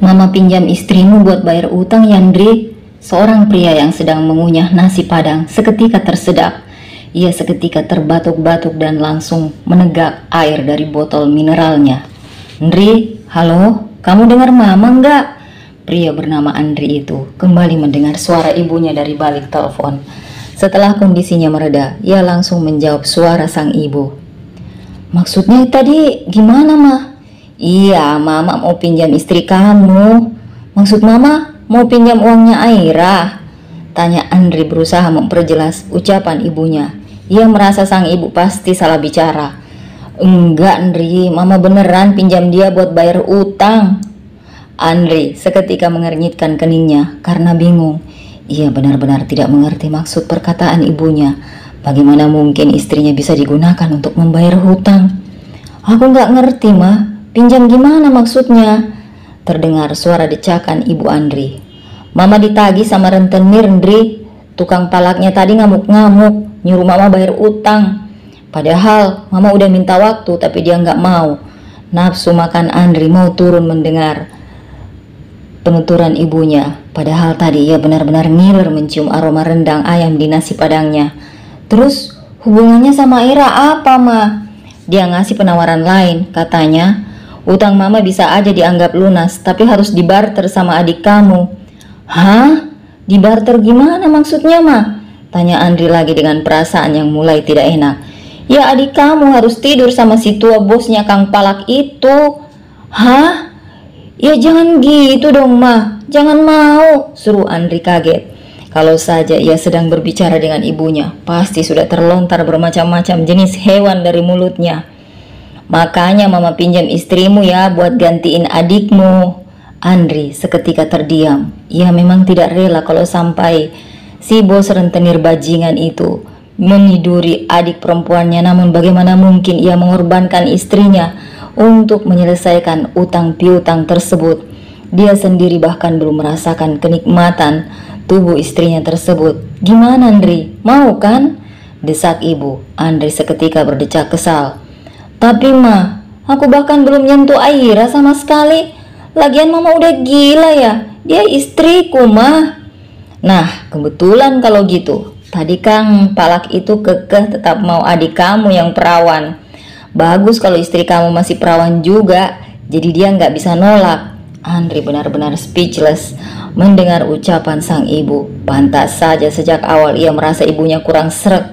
Mama pinjam istrimu buat bayar utang, Yandri. Seorang pria yang sedang mengunyah nasi padang seketika tersedak. Ia seketika terbatuk-batuk dan langsung menegak air dari botol mineralnya. Andri, halo, kamu dengar mama enggak? Pria bernama Andri itu kembali mendengar suara ibunya dari balik telepon. Setelah kondisinya mereda, ia langsung menjawab suara sang ibu. Maksudnya tadi gimana, mah? Iya, mama mau pinjam istri kamu. Maksud mama mau pinjam uangnya Aira? Tanya Andri berusaha memperjelas ucapan ibunya. Ia merasa sang ibu pasti salah bicara. Enggak, Andri, mama beneran pinjam dia buat bayar utang. Andri seketika mengernyitkan keningnya karena bingung. Ia benar-benar tidak mengerti maksud perkataan ibunya. Bagaimana mungkin istrinya bisa digunakan untuk membayar hutang? Aku nggak ngerti, mah. Pinjam gimana maksudnya? Terdengar suara decakan ibu Andri. Mama ditagih sama rentenir, Andri. Tukang palaknya tadi ngamuk-ngamuk, nyuruh mama bayar utang. Padahal mama udah minta waktu tapi dia nggak mau. Nafsu makan Andri mau turun mendengar penuturan ibunya. Padahal tadi ia benar-benar ngiler mencium aroma rendang ayam di nasi padangnya. Terus hubungannya sama Ira apa, mah? Dia ngasih penawaran lain, katanya utang mama bisa aja dianggap lunas, tapi harus dibarter sama adik kamu. Hah? Dibarter gimana maksudnya, mah? Tanya Andri lagi dengan perasaan yang mulai tidak enak. Ya adik kamu harus tidur sama si tua bosnya Kang Palak itu. Hah? Ya jangan gitu dong, mah. Jangan mau, suruh Andri kaget. Kalau saja ia sedang berbicara dengan ibunya, pasti sudah terlontar bermacam-macam jenis hewan dari mulutnya. Makanya mama pinjam istrimu ya buat gantiin adikmu. Andri seketika terdiam. Ia memang tidak rela kalau sampai si bos rentenir bajingan itu meniduri adik perempuannya. Namun bagaimana mungkin ia mengorbankan istrinya untuk menyelesaikan utang piutang tersebut. Dia sendiri bahkan belum merasakan kenikmatan tubuh istrinya tersebut. Gimana, Andri? Mau kan? Desak ibu. Andri seketika berdecak kesal. Tapi mah, aku bahkan belum nyentuh Aira sama sekali. Lagian mama udah gila ya. Dia istriku, mah. Nah, kebetulan kalau gitu. Tadi Kang Palak itu kekeh tetap mau adik kamu yang perawan. Bagus kalau istri kamu masih perawan juga. Jadi dia nggak bisa nolak. Andri benar-benar speechless mendengar ucapan sang ibu. Pantas saja sejak awal ia merasa ibunya kurang sreg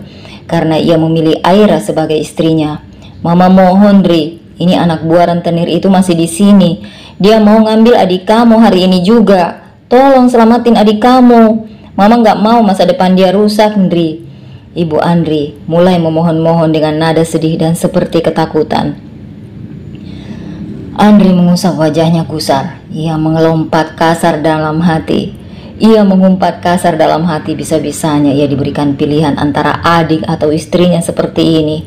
karena ia memilih Aira sebagai istrinya. Mama mohon, Dri, ini anak buah rentenir itu masih di sini. Dia mau ngambil adik kamu hari ini juga. Tolong selamatin adik kamu. Mama nggak mau masa depan dia rusak, Dri. Ibu Andri mulai memohon-mohon dengan nada sedih dan seperti ketakutan. Andri mengusap wajahnya gusar. Ia mengelompat kasar dalam hati. Ia mengumpat kasar dalam hati, bisa-bisanya ia diberikan pilihan antara adik atau istrinya seperti ini.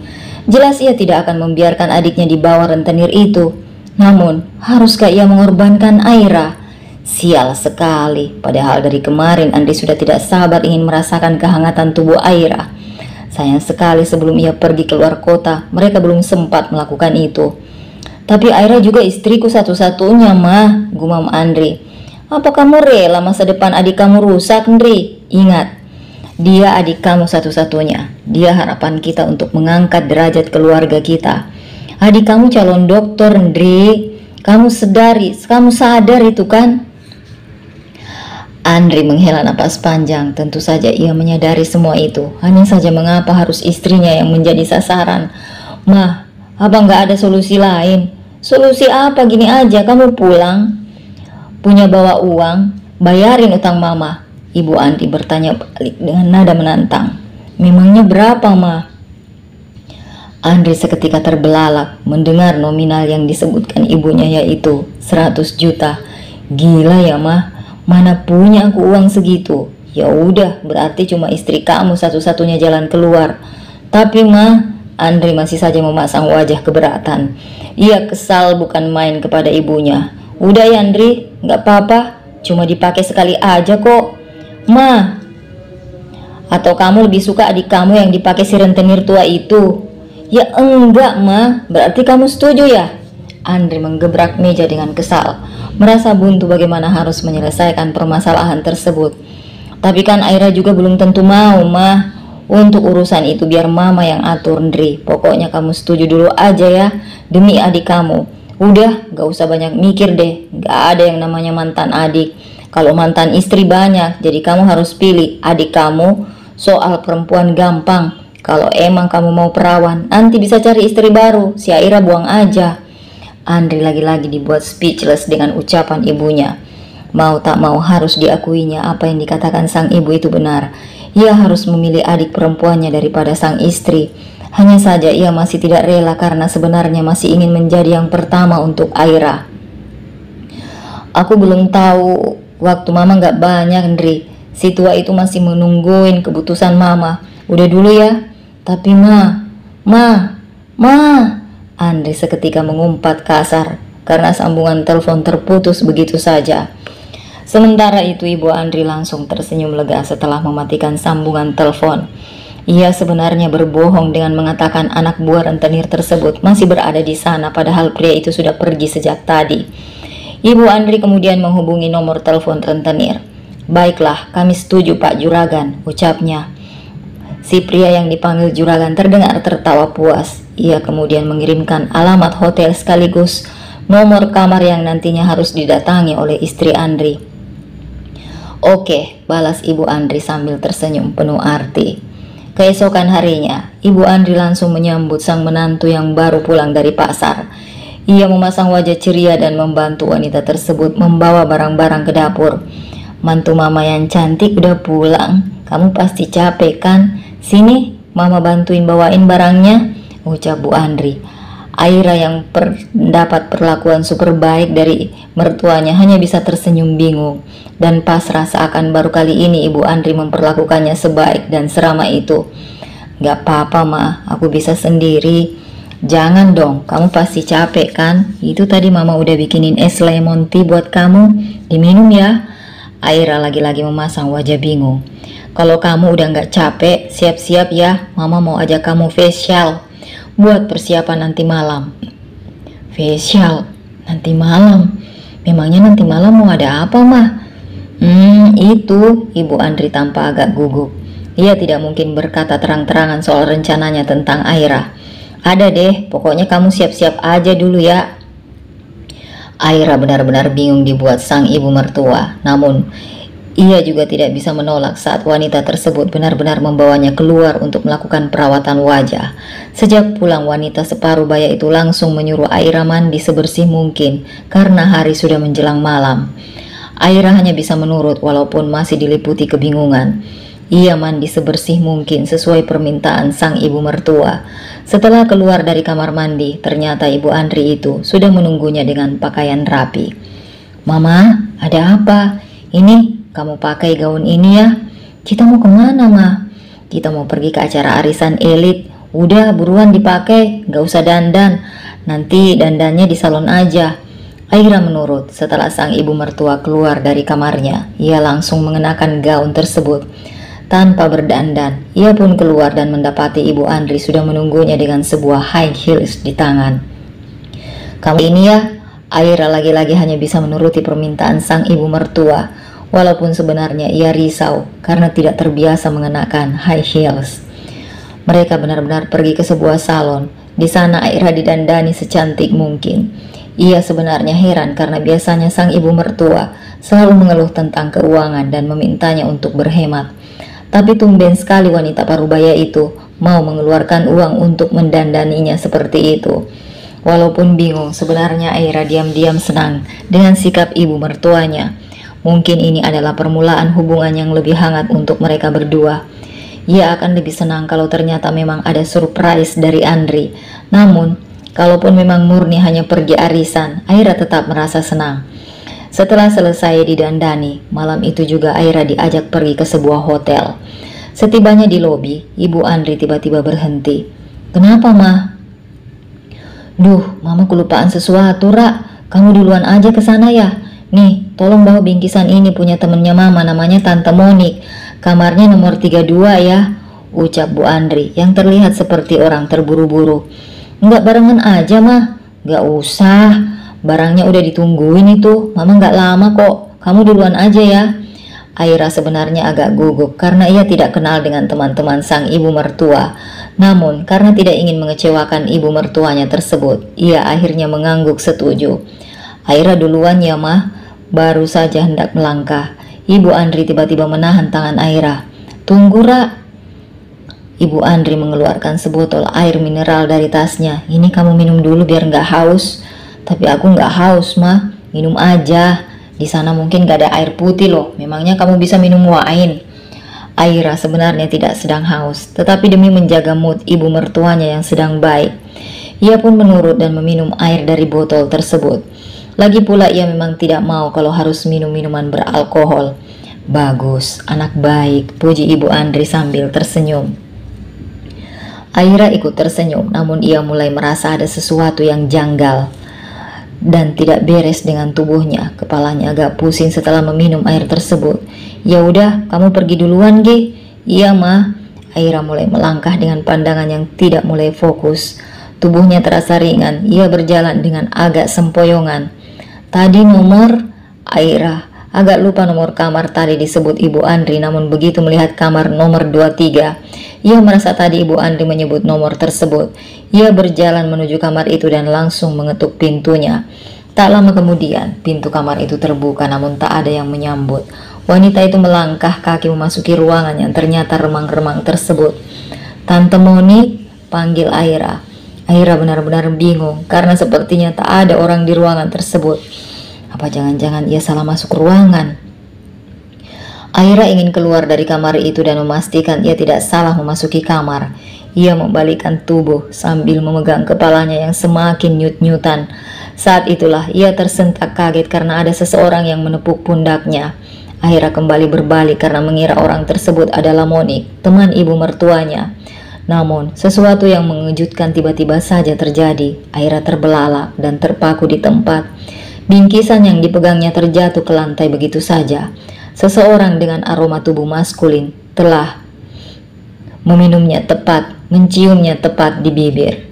Jelas ia tidak akan membiarkan adiknya di bawah rentenir itu. Namun, haruskah ia mengorbankan Aira? Sial sekali, padahal dari kemarin Andri sudah tidak sabar ingin merasakan kehangatan tubuh Aira. Sayang sekali sebelum ia pergi keluar kota, mereka belum sempat melakukan itu. Tapi Aira juga istriku satu-satunya, mah, gumam Andri. Apa kamu rela masa depan adik kamu rusak, Andri? Ingat, dia adik kamu satu-satunya. Dia harapan kita untuk mengangkat derajat keluarga kita. Adik kamu calon dokter, Andri. Kamu sadar itu kan? Andri menghela napas panjang. Tentu saja ia menyadari semua itu. Hanya saja mengapa harus istrinya yang menjadi sasaran? Mah, apa nggak ada solusi lain? Solusi apa? Gini aja, kamu pulang. Punya bawa uang, bayarin utang mama. Ibu Andri bertanya balik dengan nada menantang. Memangnya berapa, mah? Andri seketika terbelalak mendengar nominal yang disebutkan ibunya, yaitu 100 juta. Gila ya, mah. Mana punya aku uang segitu? Ya udah, berarti cuma istri kamu satu-satunya jalan keluar. Tapi mah, Andri masih saja memasang wajah keberatan. Ia kesal bukan main kepada ibunya. Udah ya, Andri, nggak apa-apa. Cuma dipakai sekali aja kok. Ma, atau kamu lebih suka adik kamu yang dipakai si rentenir tua itu? Ya enggak, Ma. Berarti kamu setuju ya? Andri menggebrak meja dengan kesal, merasa buntu bagaimana harus menyelesaikan permasalahan tersebut. Tapi kan Aira juga belum tentu mau, mah. Untuk urusan itu biar mama yang atur, Ndri. Pokoknya kamu setuju dulu aja ya, demi adik kamu. Udah, gak usah banyak mikir deh. Gak ada yang namanya mantan adik. Kalau mantan istri banyak, jadi kamu harus pilih adik kamu. Soal perempuan gampang. Kalau emang kamu mau perawan, nanti bisa cari istri baru. Si Aira buang aja. Andri lagi-lagi dibuat speechless dengan ucapan ibunya. Mau tak mau harus diakuinya apa yang dikatakan sang ibu itu benar. Ia harus memilih adik perempuannya daripada sang istri. Hanya saja ia masih tidak rela karena sebenarnya masih ingin menjadi yang pertama untuk Aira. Aku belum tahu, waktu mama gak banyak, Ndri. Si tua itu masih menungguin keputusan mama. Udah dulu ya. Tapi ma. Andri seketika mengumpat kasar karena sambungan telepon terputus begitu saja. Sementara itu Ibu Andri langsung tersenyum lega setelah mematikan sambungan telepon. Ia sebenarnya berbohong dengan mengatakan anak buah rentenir tersebut masih berada di sana, padahal pria itu sudah pergi sejak tadi. Ibu Andri kemudian menghubungi nomor telepon rentenir. Baiklah, kami setuju Pak Juragan, ucapnya. Si pria yang dipanggil Juragan terdengar tertawa puas. Ia kemudian mengirimkan alamat hotel sekaligus nomor kamar yang nantinya harus didatangi oleh istri Andri. Oke, balas Ibu Andri sambil tersenyum penuh arti. Keesokan harinya, Ibu Andri langsung menyambut sang menantu yang baru pulang dari pasar. Ia memasang wajah ceria dan membantu wanita tersebut membawa barang-barang ke dapur. Mantu mama yang cantik udah pulang, kamu pasti capek kan? Sini, mama bantuin bawain barangnya, ucap Bu Andri. Aira yang mendapat perlakuan super baik dari mertuanya hanya bisa tersenyum bingung dan pasrah seakan baru kali ini Ibu Andri memperlakukannya sebaik dan seramah itu. Gak apa-apa ma, aku bisa sendiri. Jangan dong, kamu pasti capek kan? Itu tadi mama udah bikinin es lemon tea buat kamu, diminum ya. Aira lagi-lagi memasang wajah bingung. Kalau kamu udah gak capek, siap-siap ya, mama mau ajak kamu facial buat persiapan nanti malam. Facial? Nanti malam? Memangnya nanti malam mau ada apa mah? Itu, Ibu Andri tampak agak gugup. Ia tidak mungkin berkata terang-terangan soal rencananya tentang Aira. Ada deh, pokoknya kamu siap-siap aja dulu ya. Aira benar-benar bingung dibuat sang ibu mertua. Namun ia juga tidak bisa menolak saat wanita tersebut benar-benar membawanya keluar untuk melakukan perawatan wajah. Sejak pulang, wanita separuh baya itu langsung menyuruh Aira mandi sebersih mungkin karena hari sudah menjelang malam. Aira hanya bisa menurut walaupun masih diliputi kebingungan. Ia mandi sebersih mungkin sesuai permintaan sang ibu mertua. Setelah keluar dari kamar mandi, ternyata Ibu Andri itu sudah menunggunya dengan pakaian rapi. Mama, ada apa? Ini kamu pakai gaun ini ya. Kita mau kemana ma? Kita mau pergi ke acara arisan elit. Udah buruan dipakai, gak usah dandan. Nanti dandannya di salon aja. Aira menurut. Setelah sang ibu mertua keluar dari kamarnya, ia langsung mengenakan gaun tersebut. Tanpa berdandan, ia pun keluar dan mendapati Ibu Andri sudah menunggunya dengan sebuah high heels di tangan. Kamu ini ya? Aira lagi-lagi hanya bisa menuruti permintaan sang ibu mertua. Walaupun sebenarnya ia risau karena tidak terbiasa mengenakan high heels. Mereka benar-benar pergi ke sebuah salon. Di sana Aira didandani secantik mungkin. Ia sebenarnya heran karena biasanya sang ibu mertua selalu mengeluh tentang keuangan dan memintanya untuk berhemat. Tapi tumben sekali wanita parubaya itu mau mengeluarkan uang untuk mendandaninya seperti itu. Walaupun bingung, sebenarnya Aira diam-diam senang dengan sikap ibu mertuanya. Mungkin ini adalah permulaan hubungan yang lebih hangat untuk mereka berdua. Ia akan lebih senang kalau ternyata memang ada surprise dari Andri. Namun, kalaupun memang murni hanya pergi arisan, Aira tetap merasa senang. Setelah selesai didandani, malam itu juga Aira diajak pergi ke sebuah hotel. Setibanya di lobi, Ibu Andri tiba-tiba berhenti. Kenapa, Ma? Duh, Mama kelupaan sesuatu, Ra. Kamu duluan aja ke sana ya. Nih, tolong bawa bingkisan ini punya temennya Mama, namanya Tante Monik. Kamarnya nomor 32 ya, ucap Bu Andri yang terlihat seperti orang terburu-buru. Enggak barengan aja mah, Gak usah, barangnya udah ditungguin itu. Mama gak lama kok, kamu duluan aja ya. Aira sebenarnya agak gugup karena ia tidak kenal dengan teman-teman sang ibu mertua. Namun karena tidak ingin mengecewakan ibu mertuanya tersebut, ia akhirnya mengangguk setuju. Aira duluan ya mah. Baru saja hendak melangkah, Ibu Andri tiba-tiba menahan tangan Aira. Tunggu Ra. Ibu Andri mengeluarkan sebotol air mineral dari tasnya. Ini kamu minum dulu biar nggak haus. Tapi aku nggak haus mah, minum aja. Di sana mungkin gak ada air putih loh. Memangnya kamu bisa minum wine? Aira sebenarnya tidak sedang haus, tetapi demi menjaga mood ibu mertuanya yang sedang baik, ia pun menurut dan meminum air dari botol tersebut. Lagi pula ia memang tidak mau kalau harus minum minuman beralkohol. Bagus, anak baik, puji Ibu Andri sambil tersenyum. Aira ikut tersenyum, namun ia mulai merasa ada sesuatu yang janggal dan tidak beres dengan tubuhnya. Kepalanya agak pusing setelah meminum air tersebut. Ya udah, kamu pergi duluan, Ge. Iya, mah. Aira mulai melangkah dengan pandangan yang tidak mulai fokus. Tubuhnya terasa ringan, ia berjalan dengan agak sempoyongan. Tadi nomor, Aira agak lupa nomor kamar tadi disebut Ibu Andri, namun begitu melihat kamar nomor 23, ia merasa tadi Ibu Andri menyebut nomor tersebut. Ia berjalan menuju kamar itu dan langsung mengetuk pintunya. Tak lama kemudian, pintu kamar itu terbuka namun tak ada yang menyambut. Wanita itu melangkah kaki memasuki ruangan yang ternyata remang-remang tersebut. Tante Moni, panggil Aira. Aira benar-benar bingung karena sepertinya tak ada orang di ruangan tersebut. Apa jangan-jangan ia salah masuk ruangan? Aira ingin keluar dari kamar itu dan memastikan ia tidak salah memasuki kamar. Ia membalikkan tubuh sambil memegang kepalanya yang semakin nyut-nyutan. Saat itulah ia tersentak kaget karena ada seseorang yang menepuk pundaknya. Aira kembali berbalik karena mengira orang tersebut adalah Monik, teman ibu mertuanya. Namun, sesuatu yang mengejutkan tiba-tiba saja terjadi. Aira terbelalak dan terpaku di tempat. Bingkisan yang dipegangnya terjatuh ke lantai begitu saja. Seseorang dengan aroma tubuh maskulin telah meminumnya tepat, menciumnya tepat di bibir.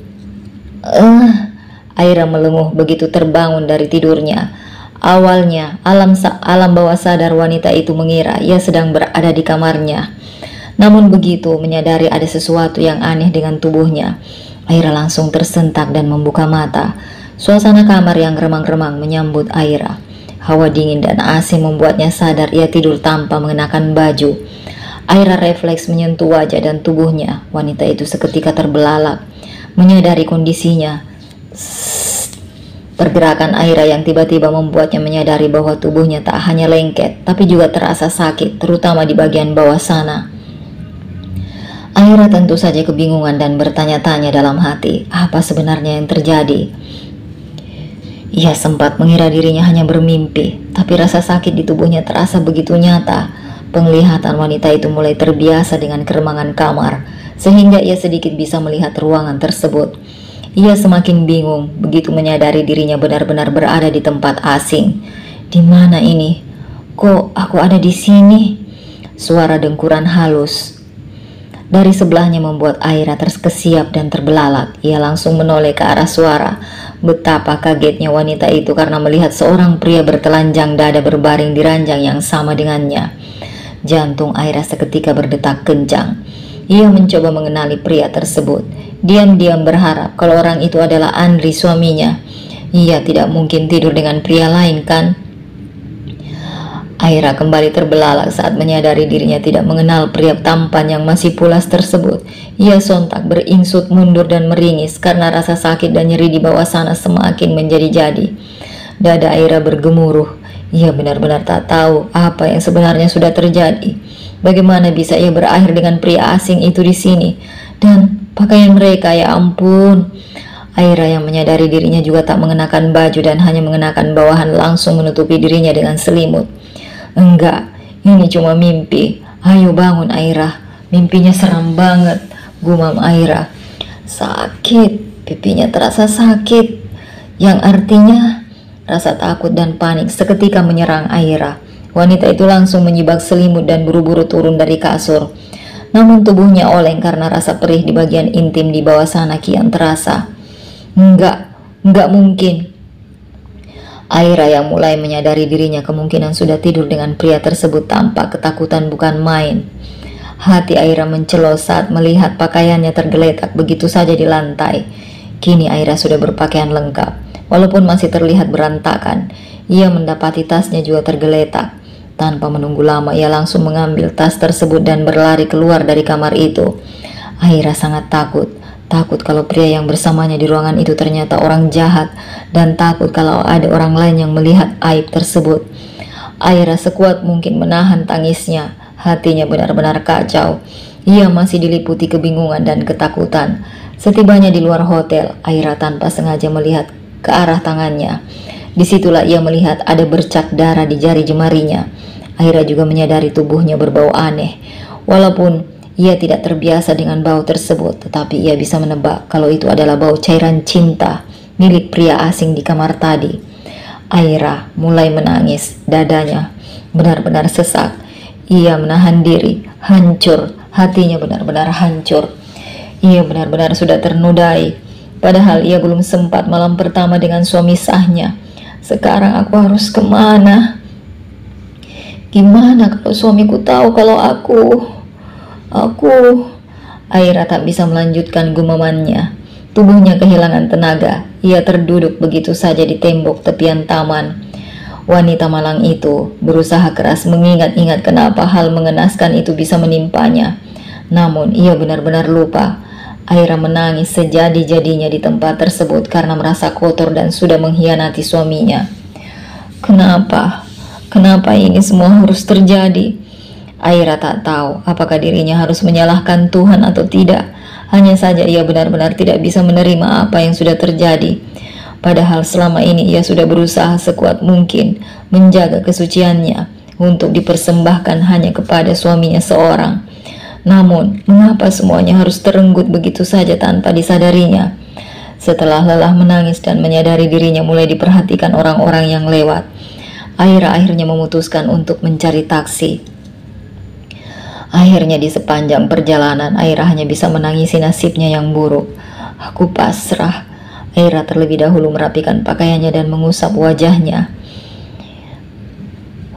Aira melenguh begitu terbangun dari tidurnya. Awalnya, alam bawah sadar wanita itu mengira ia sedang berada di kamarnya. Namun begitu menyadari ada sesuatu yang aneh dengan tubuhnya, Aira langsung tersentak dan membuka mata. Suasana kamar yang remang-remang menyambut Aira. Hawa dingin dan asing membuatnya sadar ia tidur tanpa mengenakan baju. Aira refleks menyentuh wajah dan tubuhnya. Wanita itu seketika terbelalak, menyadari kondisinya. Pergerakan Aira yang tiba-tiba membuatnya menyadari bahwa tubuhnya tak hanya lengket, tapi juga terasa sakit, terutama di bagian bawah sana. Aira tentu saja kebingungan dan bertanya-tanya dalam hati, apa sebenarnya yang terjadi? Ia sempat mengira dirinya hanya bermimpi, tapi rasa sakit di tubuhnya terasa begitu nyata. Penglihatan wanita itu mulai terbiasa dengan keremangan kamar, sehingga ia sedikit bisa melihat ruangan tersebut. Ia semakin bingung begitu menyadari dirinya benar-benar berada di tempat asing. Di mana ini? Kok aku ada di sini? Suara dengkuran halus dari sebelahnya membuat Aira terkesiap dan terbelalak. Ia langsung menoleh ke arah suara. Betapa kagetnya wanita itu karena melihat seorang pria bertelanjang dada berbaring di ranjang yang sama dengannya. Jantung Aira seketika berdetak kencang. Ia mencoba mengenali pria tersebut. Diam-diam berharap kalau orang itu adalah Andri, suaminya. Ia tidak mungkin tidur dengan pria lain, kan? Aira kembali terbelalak saat menyadari dirinya tidak mengenal pria tampan yang masih pulas tersebut. Ia sontak beringsut mundur dan meringis karena rasa sakit dan nyeri di bawah sana semakin menjadi-jadi. Dada Aira bergemuruh. Ia benar-benar tak tahu apa yang sebenarnya sudah terjadi. Bagaimana bisa ia berakhir dengan pria asing itu di sini? Dan pakaian mereka, ya ampun. Aira yang menyadari dirinya juga tak mengenakan baju dan hanya mengenakan bawahan langsung menutupi dirinya dengan selimut. Enggak, ini cuma mimpi. Ayo bangun Aira, mimpinya seram banget, gumam Aira. Sakit, pipinya terasa sakit, yang artinya rasa takut dan panik seketika menyerang Aira. Wanita itu langsung menyibak selimut dan buru-buru turun dari kasur. Namun tubuhnya oleng karena rasa perih di bagian intim di bawah sana kian terasa. Enggak, Nggak mungkin. Aira yang mulai menyadari dirinya kemungkinan sudah tidur dengan pria tersebut tampak ketakutan bukan main. Hati Aira mencelos saat melihat pakaiannya tergeletak begitu saja di lantai. Kini Aira sudah berpakaian lengkap, walaupun masih terlihat berantakan. Ia mendapati tasnya juga tergeletak. Tanpa menunggu lama, ia langsung mengambil tas tersebut dan berlari keluar dari kamar itu. Aira sangat takut. Takut kalau pria yang bersamanya di ruangan itu ternyata orang jahat, dan takut kalau ada orang lain yang melihat aib tersebut. Aira sekuat mungkin menahan tangisnya. Hatinya benar-benar kacau. Ia masih diliputi kebingungan dan ketakutan. Setibanya di luar hotel, Aira tanpa sengaja melihat ke arah tangannya. Disitulah ia melihat ada bercak darah di jari jemarinya. Aira juga menyadari tubuhnya berbau aneh. Walaupun ia tidak terbiasa dengan bau tersebut, tetapi ia bisa menebak kalau itu adalah bau cairan cinta milik pria asing di kamar tadi. Aira mulai menangis, dadanya benar-benar sesak. Ia menahan diri, hancur, hatinya benar-benar hancur. Ia benar-benar sudah ternodai, padahal ia belum sempat malam pertama dengan suami sahnya. Sekarang aku harus kemana? Gimana kalau suamiku tahu kalau aku... Aira tak bisa melanjutkan gumamannya. Tubuhnya kehilangan tenaga. Ia terduduk begitu saja di tembok tepian taman. Wanita malang itu berusaha keras mengingat-ingat kenapa hal mengenaskan itu bisa menimpanya. Namun ia benar-benar lupa. Aira menangis sejadi-jadinya di tempat tersebut karena merasa kotor dan sudah mengkhianati suaminya. Kenapa? Kenapa ini semua harus terjadi? Aira tak tahu apakah dirinya harus menyalahkan Tuhan atau tidak. Hanya saja ia benar-benar tidak bisa menerima apa yang sudah terjadi. Padahal selama ini ia sudah berusaha sekuat mungkin menjaga kesuciannya untuk dipersembahkan hanya kepada suaminya seorang. Namun, mengapa semuanya harus terenggut begitu saja tanpa disadarinya? Setelah lelah menangis dan menyadari dirinya mulai diperhatikan orang-orang yang lewat, Aira akhirnya memutuskan untuk mencari taksi. Akhirnya di sepanjang perjalanan, Aira hanya bisa menangisi nasibnya yang buruk. Aku pasrah. Aira terlebih dahulu merapikan pakaiannya dan mengusap wajahnya.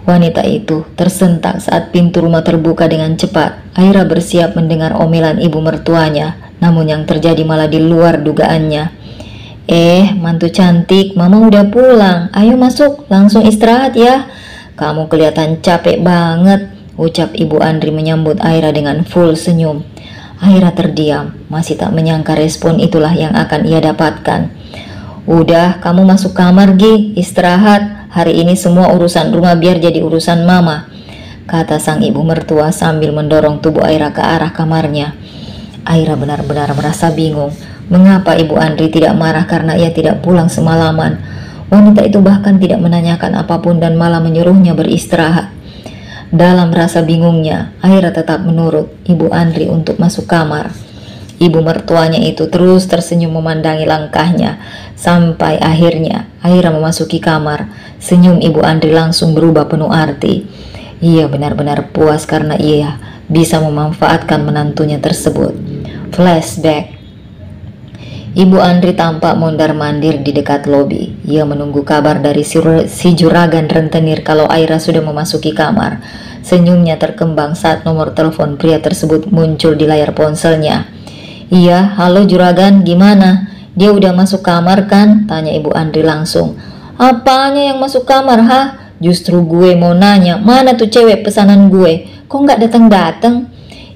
Wanita itu tersentak saat pintu rumah terbuka dengan cepat. Aira bersiap mendengar omelan ibu mertuanya, namun yang terjadi malah di luar dugaannya. Mantu cantik, mama udah pulang. Ayo masuk, langsung istirahat ya. Kamu kelihatan capek banget, ucap Ibu Andri menyambut Aira dengan full senyum. Aira terdiam, masih tak menyangka respon itulah yang akan ia dapatkan. Udah, kamu masuk kamar Gi, istirahat. Hari ini semua urusan rumah biar jadi urusan mama, kata sang ibu mertua sambil mendorong tubuh Aira ke arah kamarnya. Aira benar-benar merasa bingung. Mengapa Ibu Andri tidak marah karena ia tidak pulang semalaman? Wanita itu bahkan tidak menanyakan apapun dan malah menyuruhnya beristirahat. Dalam rasa bingungnya, Aira tetap menurut Ibu Andri untuk masuk kamar. Ibu mertuanya itu terus tersenyum memandangi langkahnya. Sampai akhirnya Aira memasuki kamar. Senyum Ibu Andri langsung berubah penuh arti. Ia benar-benar puas karena ia bisa memanfaatkan menantunya tersebut. Flashback. Ibu Andri tampak mondar-mandir di dekat lobi. Ia menunggu kabar dari si juragan rentenir kalau Aira sudah memasuki kamar. Senyumnya terkembang saat nomor telepon pria tersebut muncul di layar ponselnya. Iya, halo juragan, gimana? Dia udah masuk kamar kan? Tanya Ibu Andri langsung. Apanya yang masuk kamar, ha? Justru gue mau nanya, mana tuh cewek pesanan gue? Kok nggak datang-datang?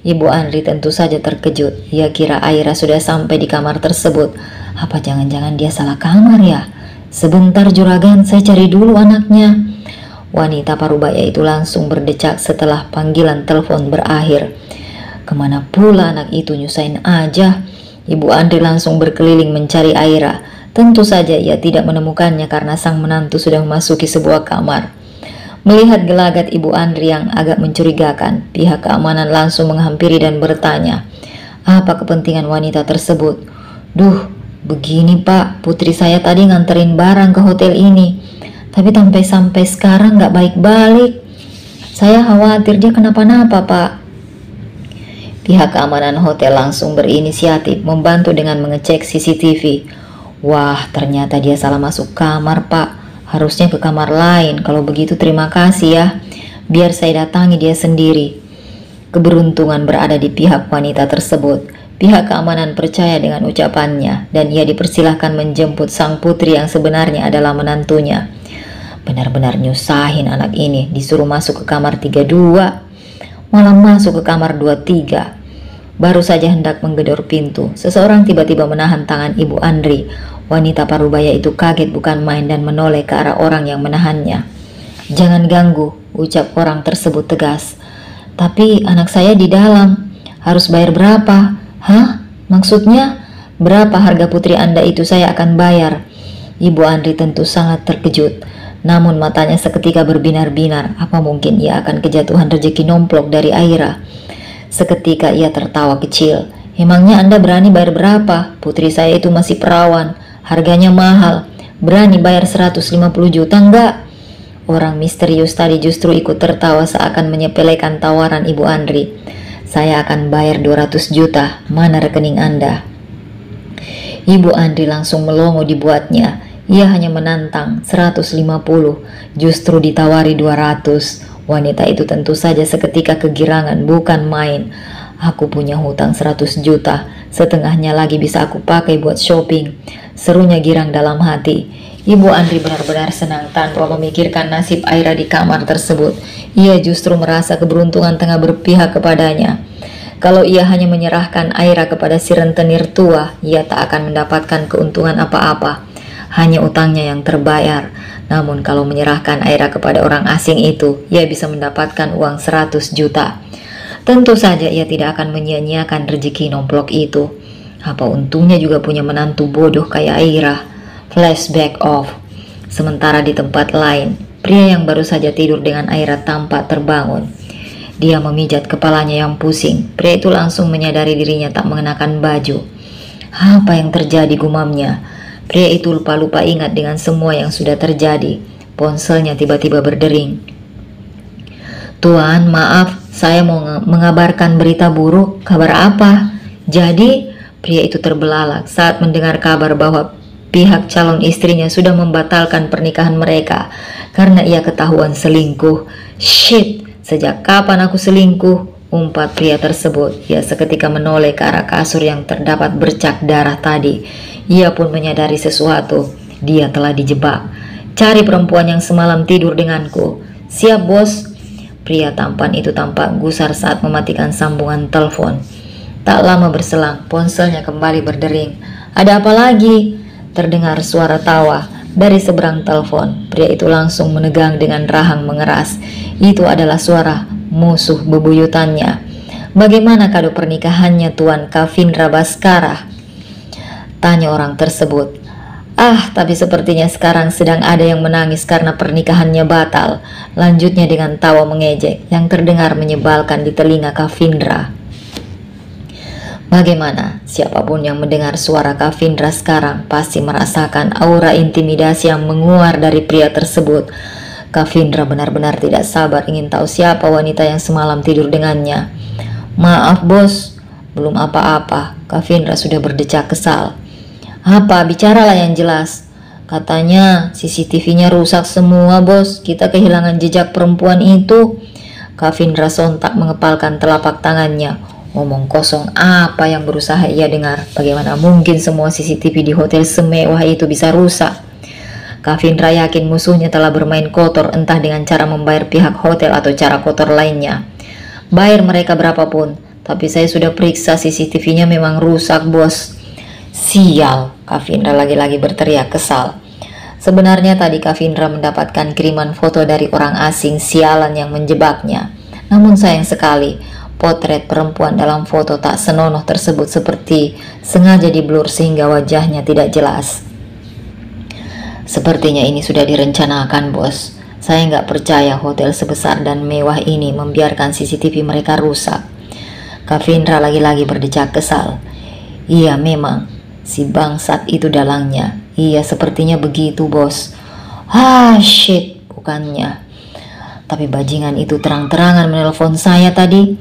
Ibu Andri tentu saja terkejut. Ia kira Aira sudah sampai di kamar tersebut. Apa jangan-jangan dia salah kamar ya? Sebentar juragan, saya cari dulu anaknya. Wanita parubaya itu langsung berdecak setelah panggilan telepon berakhir. Kemana pula anak itu, nyusahin aja. Ibu Andri langsung berkeliling mencari Aira. Tentu saja ia tidak menemukannya karena sang menantu sudah memasuki sebuah kamar. Melihat gelagat Ibu Andri yang agak mencurigakan, pihak keamanan langsung menghampiri dan bertanya, apa kepentingan wanita tersebut? Duh, begini Pak, putri saya tadi nganterin barang ke hotel ini, tapi sampai sekarang nggak balik-balik. Saya khawatir dia kenapa-napa Pak. Pihak keamanan hotel langsung berinisiatif membantu dengan mengecek CCTV. Wah, ternyata dia salah masuk kamar, Pak. Harusnya ke kamar lain. Kalau begitu terima kasih ya. Biar saya datangi dia sendiri. Keberuntungan berada di pihak wanita tersebut. Pihak keamanan percaya dengan ucapannya dan ia dipersilahkan menjemput sang putri yang sebenarnya adalah menantunya. Benar-benar nyusahin anak ini, disuruh masuk ke kamar 32, malah masuk ke kamar 23. Baru saja hendak menggedor pintu, seseorang tiba-tiba menahan tangan Ibu Andri. Wanita parubaya itu kaget bukan main dan menoleh ke arah orang yang menahannya. "Jangan ganggu," ucap orang tersebut tegas. "Tapi anak saya di dalam. Harus bayar berapa?" "Hah? Maksudnya berapa harga putri Anda itu saya akan bayar?" Ibu Andri tentu sangat terkejut. Namun matanya seketika berbinar-binar. Apa mungkin ia akan kejatuhan rezeki nomplok dari Aira? Seketika ia tertawa kecil. "Emangnya Anda berani bayar berapa? Putri saya itu masih perawan. Harganya mahal. Berani bayar 150 juta enggak?" Orang misterius tadi justru ikut tertawa seakan menyepelekan tawaran Ibu Andri. "Saya akan bayar 200 juta. Mana rekening Anda?" Ibu Andri langsung melongo dibuatnya. Ia hanya menantang 150, justru ditawari 200. Wanita itu tentu saja seketika kegirangan, bukan main. "Aku punya hutang 100 juta, setengahnya lagi bisa aku pakai buat shopping," serunya girang dalam hati. Ibu Andri benar-benar senang tanpa memikirkan nasib Aira di kamar tersebut. Ia justru merasa keberuntungan tengah berpihak kepadanya. Kalau ia hanya menyerahkan Aira kepada si rentenir tua, ia tak akan mendapatkan keuntungan apa-apa. Hanya utangnya yang terbayar. Namun kalau menyerahkan Aira kepada orang asing itu, ia bisa mendapatkan uang 100 juta. Tentu saja ia tidak akan menyia-nyiakan rezeki nomplok itu. Apa untungnya juga punya menantu bodoh kayak Aira. Flashback off. Sementara di tempat lain, pria yang baru saja tidur dengan Aira tampak terbangun. Dia memijat kepalanya yang pusing. Pria itu langsung menyadari dirinya tak mengenakan baju. Apa yang terjadi, gumamnya? Pria itu lupa-lupa ingat dengan semua yang sudah terjadi. Ponselnya tiba-tiba berdering. "Tuan, maaf, saya mau mengabarkan berita buruk." "Kabar apa?" "Jadi," pria itu terbelalak saat mendengar kabar bahwa pihak calon istrinya sudah membatalkan pernikahan mereka karena ia ketahuan selingkuh. "Shit, sejak kapan aku selingkuh?" umpat pria tersebut. Ia seketika menoleh ke arah kasur yang terdapat bercak darah tadi. Ia pun menyadari sesuatu. Dia telah dijebak. "Cari perempuan yang semalam tidur denganku." "Siap, bos." Pria tampan itu tampak gusar saat mematikan sambungan telepon. Tak lama berselang, ponselnya kembali berdering. "Ada apa lagi?" Terdengar suara tawa dari seberang telepon. Pria itu langsung menegang dengan rahang mengeras. Itu adalah suara musuh bebuyutannya. "Bagaimana kado pernikahannya Tuan Kavindra Baskara?" tanya orang tersebut. "Ah, tapi sepertinya sekarang sedang ada yang menangis karena pernikahannya batal," lanjutnya dengan tawa mengejek yang terdengar menyebalkan di telinga Kavindra. Bagaimana? Siapapun yang mendengar suara Kavindra sekarang pasti merasakan aura intimidasi yang menguar dari pria tersebut. Kavindra benar-benar tidak sabar ingin tahu siapa wanita yang semalam tidur dengannya. "Maaf, bos." "Belum apa-apa." Kavindra sudah berdecak kesal. "Apa? Bicaralah yang jelas." "Katanya CCTV-nya rusak semua, bos. Kita kehilangan jejak perempuan itu." Kavindra sontak mengepalkan telapak tangannya. Ngomong kosong apa yang berusaha ia dengar? Bagaimana mungkin semua CCTV di hotel semewah itu bisa rusak? Kavindra yakin musuhnya telah bermain kotor, entah dengan cara membayar pihak hotel atau cara kotor lainnya. "Bayar mereka berapapun, tapi saya sudah periksa CCTV-nya memang rusak, bos." "Sial," Kavindra lagi-lagi berteriak kesal. Sebenarnya tadi Kavindra mendapatkan kiriman foto dari orang asing sialan yang menjebaknya. Namun sayang sekali, potret perempuan dalam foto tak senonoh tersebut seperti sengaja diblur sehingga wajahnya tidak jelas. "Sepertinya ini sudah direncanakan, bos. Saya nggak percaya hotel sebesar dan mewah ini membiarkan CCTV mereka rusak." Kavindra lagi-lagi berdecak kesal. "Iya memang, si bangsat itu dalangnya. Iya sepertinya begitu, bos." "Ah shit, bukannya. Tapi bajingan itu terang-terangan menelpon saya tadi.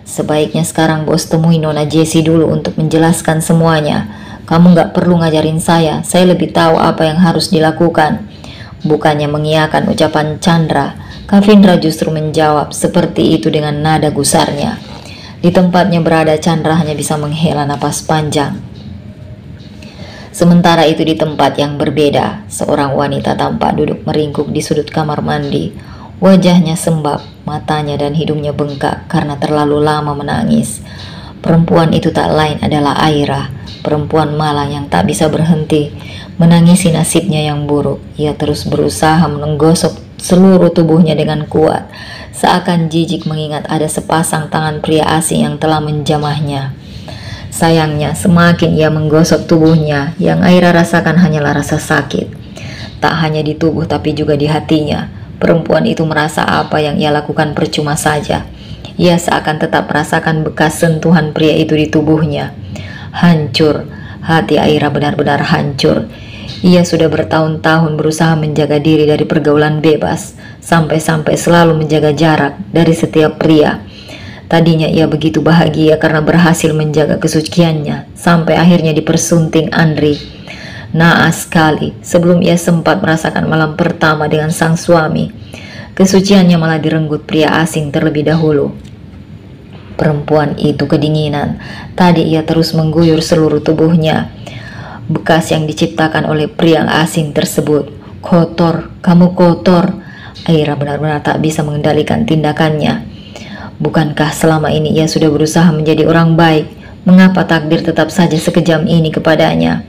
Sebaiknya sekarang bos temui Nona Jessie dulu untuk menjelaskan semuanya. Kamu nggak perlu ngajarin saya lebih tahu apa yang harus dilakukan. Bukannya mengiyakan ucapan Chandra, Kavindra justru menjawab seperti itu dengan nada gusarnya. Di tempatnya berada, Chandra hanya bisa menghela napas panjang. Sementara itu di tempat yang berbeda, seorang wanita tampak duduk meringkuk di sudut kamar mandi. Wajahnya sembab, matanya dan hidungnya bengkak karena terlalu lama menangis. Perempuan itu tak lain adalah Aira, perempuan malang yang tak bisa berhenti menangisi nasibnya yang buruk. Ia terus berusaha menggosok seluruh tubuhnya dengan kuat, seakan jijik mengingat ada sepasang tangan pria asing yang telah menjamahnya. Sayangnya, semakin ia menggosok tubuhnya, yang Aira rasakan hanyalah rasa sakit. Tak hanya di tubuh tapi juga di hatinya. Perempuan itu merasa apa yang ia lakukan percuma saja. Ia seakan tetap merasakan bekas sentuhan pria itu di tubuhnya. Hancur, hati Aira benar-benar hancur. Ia sudah bertahun-tahun berusaha menjaga diri dari pergaulan bebas, sampai-sampai selalu menjaga jarak dari setiap pria. Tadinya ia begitu bahagia karena berhasil menjaga kesuciannya, sampai akhirnya dipersunting Andri. Naas sekali, sebelum ia sempat merasakan malam pertama dengan sang suami, kesuciannya malah direnggut pria asing terlebih dahulu. Perempuan itu kedinginan. Tadi ia terus mengguyur seluruh tubuhnya. Bekas yang diciptakan oleh pria asing tersebut. Kotor, kamu kotor. Aira benar-benar tak bisa mengendalikan tindakannya. Bukankah selama ini ia sudah berusaha menjadi orang baik? Mengapa takdir tetap saja sekejam ini kepadanya?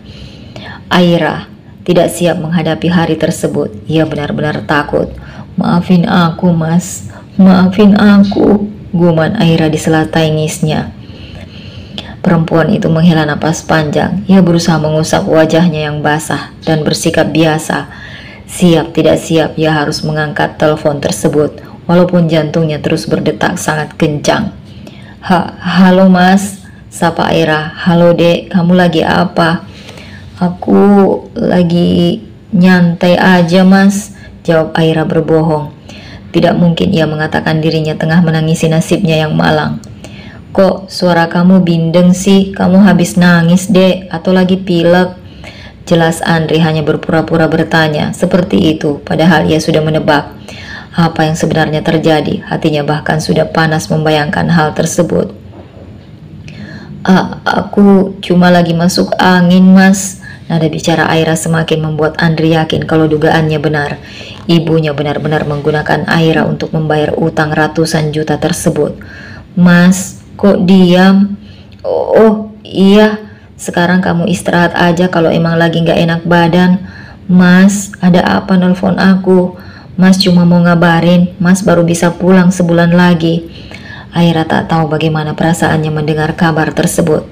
Aira tidak siap menghadapi hari tersebut. Ia benar-benar takut. Maafin aku, Mas. Maafin aku, guman Aira di sela tangisnya. Perempuan itu menghela napas panjang. Ia berusaha mengusap wajahnya yang basah dan bersikap biasa. Siap tidak siap, ia harus mengangkat telepon tersebut, walaupun jantungnya terus berdetak sangat kencang. Halo Mas, sapa Aira. Halo Dek, kamu lagi apa? Aku lagi nyantai aja Mas, jawab Aira berbohong. Tidak mungkin ia mengatakan dirinya tengah menangisi nasibnya yang malang. Kok suara kamu bindeng sih? Kamu habis nangis Dek atau lagi pilek? Jelas Andri hanya berpura-pura bertanya seperti itu, padahal ia sudah menebak apa yang sebenarnya terjadi. Hatinya bahkan sudah panas membayangkan hal tersebut. Aku cuma lagi masuk angin Mas. Nada bicara Aira semakin membuat Andri yakin kalau dugaannya benar. Ibunya benar-benar menggunakan Aira untuk membayar utang ratusan juta tersebut. Mas, kok diam? Oh iya, sekarang kamu istirahat aja kalau emang lagi gak enak badan. Mas, ada apa nelpon aku? Mas cuma mau ngabarin, Mas baru bisa pulang sebulan lagi. Aira tak tahu bagaimana perasaannya mendengar kabar tersebut.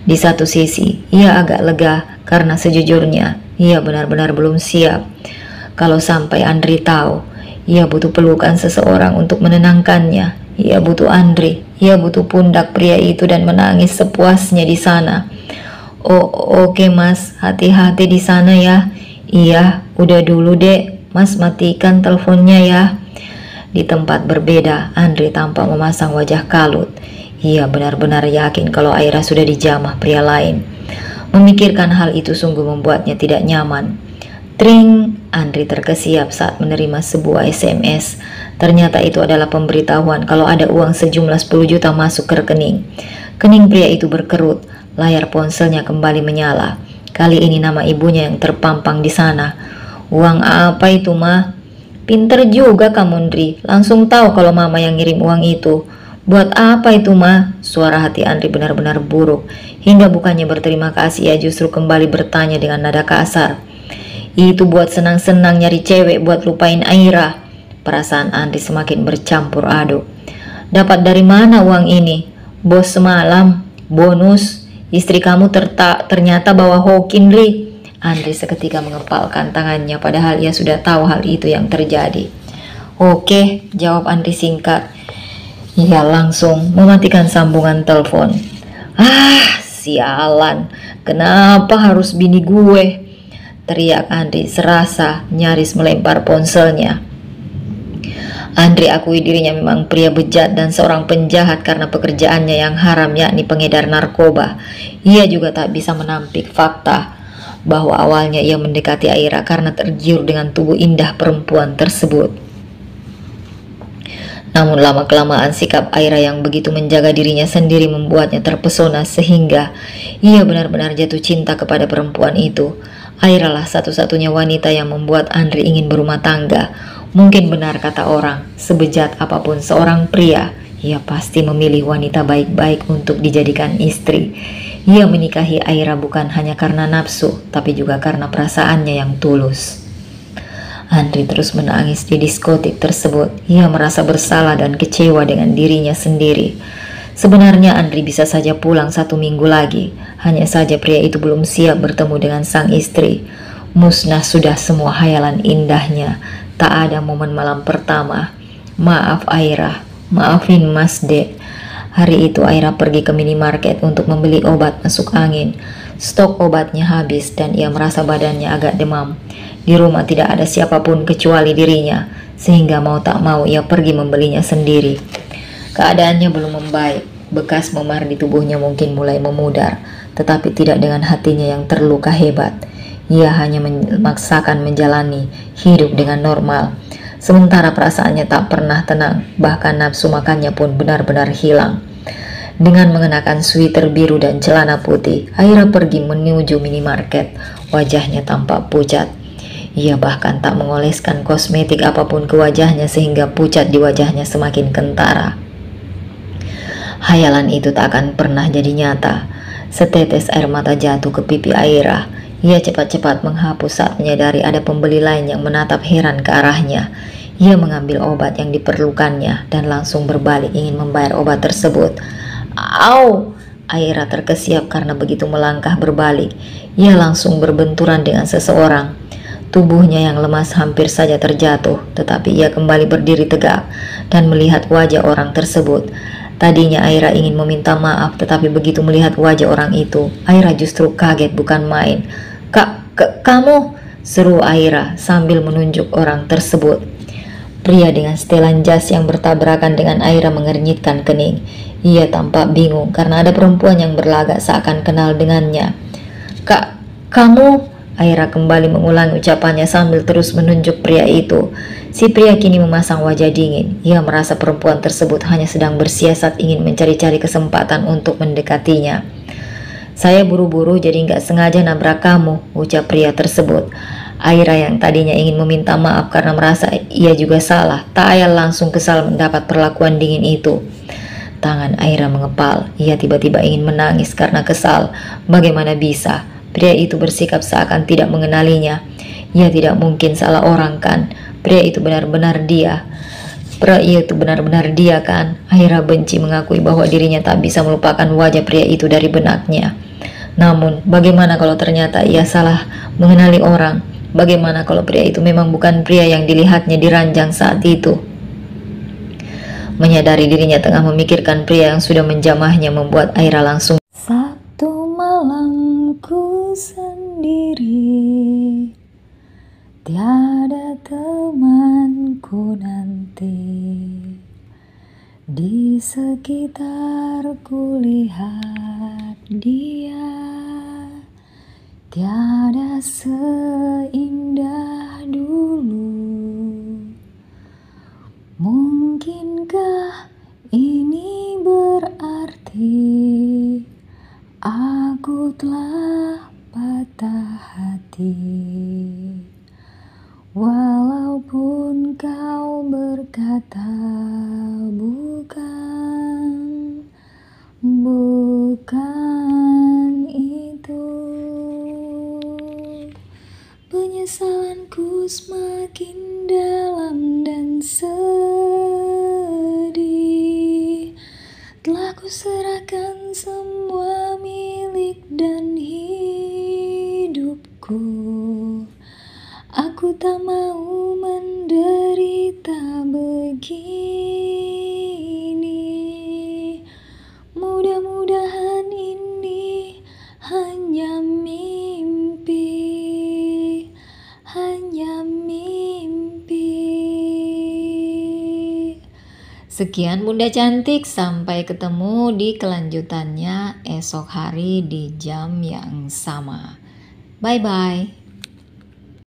Di satu sisi, ia agak lega karena sejujurnya ia benar-benar belum siap. Kalau sampai Andri tahu, ia butuh pelukan seseorang untuk menenangkannya. Ia butuh Andri, ia butuh pundak pria itu dan menangis sepuasnya di sana. Oke Mas, hati-hati di sana ya. Iya, udah dulu Dek, Mas matikan teleponnya ya. Di tempat berbeda, Andri tampak memasang wajah kalut. Ia benar-benar yakin kalau Aira sudah dijamah pria lain. Memikirkan hal itu sungguh membuatnya tidak nyaman. Tring, Andri terkesiap saat menerima sebuah SMS. Ternyata itu adalah pemberitahuan kalau ada uang sejumlah 10 juta masuk ke rekening. Kening pria itu berkerut, layar ponselnya kembali menyala. Kali ini nama ibunya yang terpampang di sana. Uang apa itu, Ma? Pinter juga kamu, Andri. Langsung tahu kalau Mama yang ngirim uang itu. Buat apa itu, Ma? Suara hati Andri benar-benar buruk. Hingga bukannya berterima kasih, ia justru kembali bertanya dengan nada kasar. Itu buat senang-senang nyari cewek buat lupain Aira. Perasaan Andri semakin bercampur aduk. Dapat dari mana uang ini? Bos semalam, bonus, istri kamu ternyata bawa hoki, Andri. Andri seketika mengepalkan tangannya padahal ia sudah tahu hal itu yang terjadi. Oke, jawab Andri singkat. Ia langsung mematikan sambungan telepon. Sialan, kenapa harus bini gue? Teriak Andri serasa nyaris melempar ponselnya. Andri akui dirinya memang pria bejat dan seorang penjahat karena pekerjaannya yang haram, yakni pengedar narkoba. Ia juga tak bisa menampik fakta bahwa awalnya ia mendekati Aira karena tergiur dengan tubuh indah perempuan tersebut. Namun lama-kelamaan sikap Aira yang begitu menjaga dirinya sendiri membuatnya terpesona sehingga ia benar-benar jatuh cinta kepada perempuan itu. Aira lah satu-satunya wanita yang membuat Andri ingin berumah tangga. Mungkin benar kata orang, sebejat apapun seorang pria, ia pasti memilih wanita baik-baik untuk dijadikan istri. Ia menikahi Aira bukan hanya karena nafsu, tapi juga karena perasaannya yang tulus. Andri terus menangis di diskotik tersebut. Ia merasa bersalah dan kecewa dengan dirinya sendiri. Sebenarnya Andri bisa saja pulang 1 minggu lagi. Hanya saja pria itu belum siap bertemu dengan sang istri. Musnah sudah semua hayalan indahnya. Tak ada momen malam pertama. Maaf Aira, maafin Mas De. Hari itu Aira pergi ke minimarket untuk membeli obat masuk angin. Stok obatnya habis dan ia merasa badannya agak demam. Di rumah tidak ada siapapun kecuali dirinya, sehingga mau tak mau ia pergi membelinya sendiri. Keadaannya belum membaik, bekas memar di tubuhnya mungkin mulai memudar, tetapi tidak dengan hatinya yang terluka hebat. Ia hanya memaksakan menjalani hidup dengan normal, sementara perasaannya tak pernah tenang, bahkan nafsu makannya pun benar-benar hilang. Dengan mengenakan sweater biru dan celana putih, Aira pergi menuju minimarket. Wajahnya tampak pucat. Ia bahkan tak mengoleskan kosmetik apapun ke wajahnya sehingga pucat di wajahnya semakin kentara. Hayalan itu tak akan pernah jadi nyata. Setetes air mata jatuh ke pipi Aira. Ia cepat-cepat menghapus saat menyadari ada pembeli lain yang menatap heran ke arahnya. Ia mengambil obat yang diperlukannya dan langsung berbalik ingin membayar obat tersebut. Au! Aira terkesiap karena begitu melangkah berbalik. Ia langsung berbenturan dengan seseorang. Tubuhnya yang lemas hampir saja terjatuh, tetapi ia kembali berdiri tegak dan melihat wajah orang tersebut. Tadinya Aira ingin meminta maaf, tetapi begitu melihat wajah orang itu, Aira justru kaget bukan main. Kamu, seru Aira sambil menunjuk orang tersebut. Pria dengan setelan jas yang bertabrakan dengan Aira mengernyitkan kening. Ia tampak bingung karena ada perempuan yang berlagak seakan kenal dengannya. Kamu, Aira kembali mengulangi ucapannya sambil terus menunjuk pria itu. Si pria kini memasang wajah dingin. Ia merasa perempuan tersebut hanya sedang bersiasat ingin mencari-cari kesempatan untuk mendekatinya. Saya buru-buru jadi nggak sengaja nabrak kamu, ucap pria tersebut. Aira yang tadinya ingin meminta maaf karena merasa ia juga salah, tak ayal langsung kesal mendapat perlakuan dingin itu. Tangan Aira mengepal. Ia tiba-tiba ingin menangis karena kesal. Bagaimana bisa? Pria itu bersikap seakan tidak mengenalinya. Ia tidak mungkin salah orang kan? Pria itu benar-benar dia. Kan? Aira benci mengakui bahwa dirinya tak bisa melupakan wajah pria itu dari benaknya. Namun, bagaimana kalau ternyata ia salah mengenali orang? Bagaimana kalau pria itu memang bukan pria yang dilihatnya di ranjang saat itu? Menyadari dirinya tengah memikirkan pria yang sudah menjamahnya membuat Aira langsung. Sabtu malamku sendiri, tiada temanku nanti. Di sekitarku lihat dia, tiada seindah dulu. Mungkinkah ini berarti aku telah patah hati? Walaupun kau berkata bukan itu. Penyesalanku semakin dalam dan sedih. Telah kuserahkan semua milik dan hidupku. Aku tak mau menderita begini. Mudah-mudahan ini hanya mimpi. Hanya mimpi. Sekian Bunda Cantik, sampai ketemu di kelanjutannya esok hari di jam yang sama. Bye-bye.